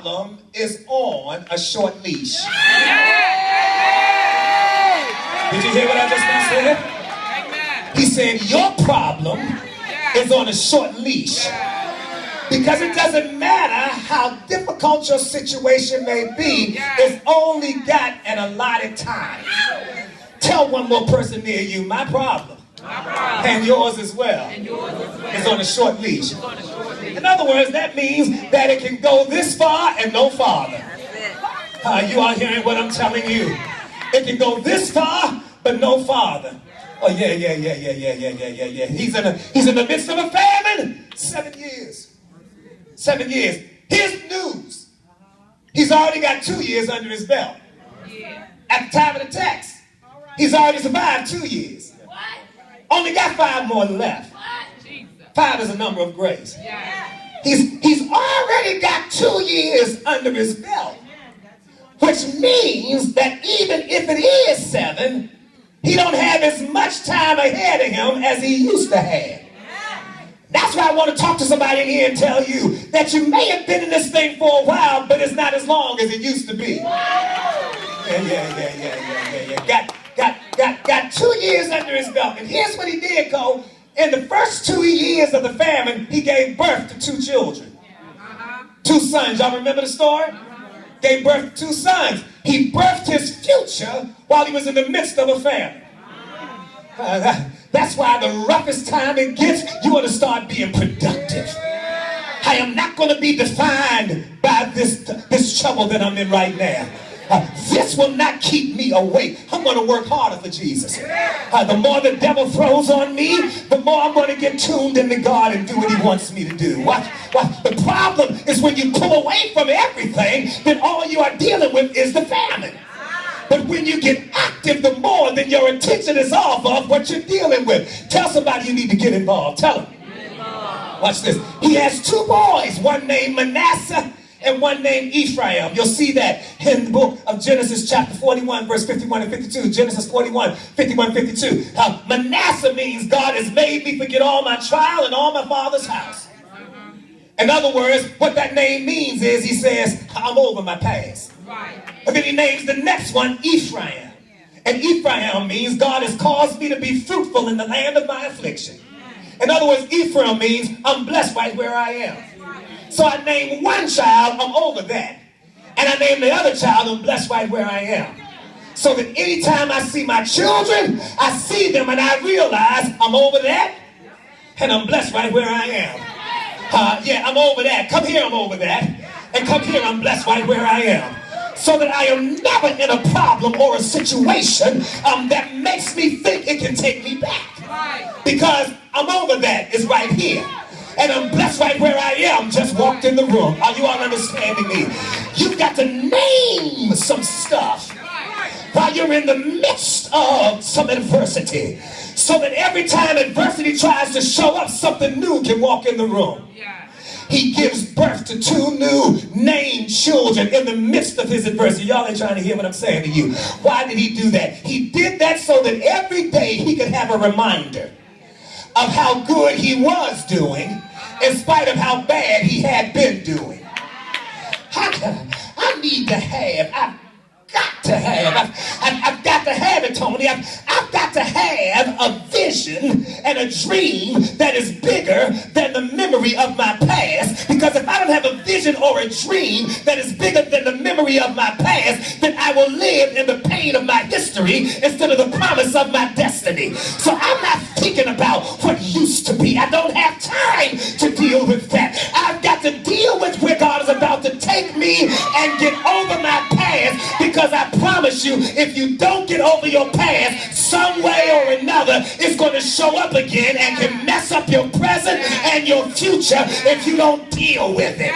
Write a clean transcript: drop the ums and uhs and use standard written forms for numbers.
problem is on a short leash. Did you hear what I just said? He said, your problem is on a short leash. Because it doesn't matter how difficult your situation may be, it's only got an allotted time. Tell one more person near you, my problem, and yours as well, is on a short leash. In other words, that means that it can go this far and no farther. You are hearing what I'm telling you. It can go this far, but no farther. Oh, yeah. He's in the midst of a famine. 7 years. 7 years. Here's news. He's already got 2 years under his belt. At the time of the text, he's already survived 2 years. Only got 5 more left. 5 is a number of grace. He's already got 2 years under his belt, which means that even if it is 7, he don't have as much time ahead of him as he used to have. That's why I want to talk to somebody in here and tell you that you may have been in this thing for a while, but it's not as long as it used to be. Got 2 years under his belt. And here's what he did, Cole. In the first 2 years of the famine, he gave birth to 2 children. 2 sons. Y'all remember the story? Gave birth to 2 sons. He birthed his future while he was in the midst of a famine. That's why the roughest time it gets, you want to start being productive. I am not going to be defined by this trouble that I'm in right now. This will not keep me awake. I'm going to work harder for Jesus. The more the devil throws on me, the more I'm going to get tuned into God and do what he wants me to do. The problem is when you pull away from everything, then all you are dealing with is the famine. But when you get active, the more then your attention is off of what you're dealing with. Tell somebody you need to get involved. Tell them. Watch this. He has 2 boys, one named Manasseh and one named Ephraim. You'll see that in the book of Genesis chapter 41, verse 51 and 52. Genesis 41, 51, 52. Manasseh means God has made me forget all my trial and all my father's house. In other words, what that name means is he says, I'm over my past. And then he names the next one Ephraim. And Ephraim means God has caused me to be fruitful in the land of my affliction. In other words, Ephraim means I'm blessed right where I am. So I name one child, I'm over that. And I name the other child, I'm blessed right where I am. So that anytime I see my children, I see them and I realize I'm over that. And I'm blessed right where I am. I'm over that. Come here, I'm over that. And come here, I'm blessed right where I am. So that I am never in a problem or a situation that makes me think it can take me back. Because I'm over that. It's right here. And I'm blessed right where I am. Just walked in the room. Are you all understanding me? You've got to name some stuff while you're in the midst of some adversity. So that every time adversity tries to show up, something new can walk in the room. He gives birth to 2 new named children in the midst of his adversity. Y'all ain't trying to hear what I'm saying to you. Why did he do that? He did that so that every day he could have a reminder of how good he was doing in spite of how bad he had been doing. I need to have, I've got to have it, Tony. I've got to have a vision and a dream that is bigger than the memory of my past. Because if I don't have a vision or a dream that is bigger than the memory of my past, then I will live in the pain of my history instead of the promise of my destiny. So I'm not thinking about what used to be. I don't have time to deal with that. I've got to deal with where God is about to take me and get over my past. Because I promise you, if you don't get over your past, some way or another, it's going to show up again and can mess up your present and your future if you don't deal with it.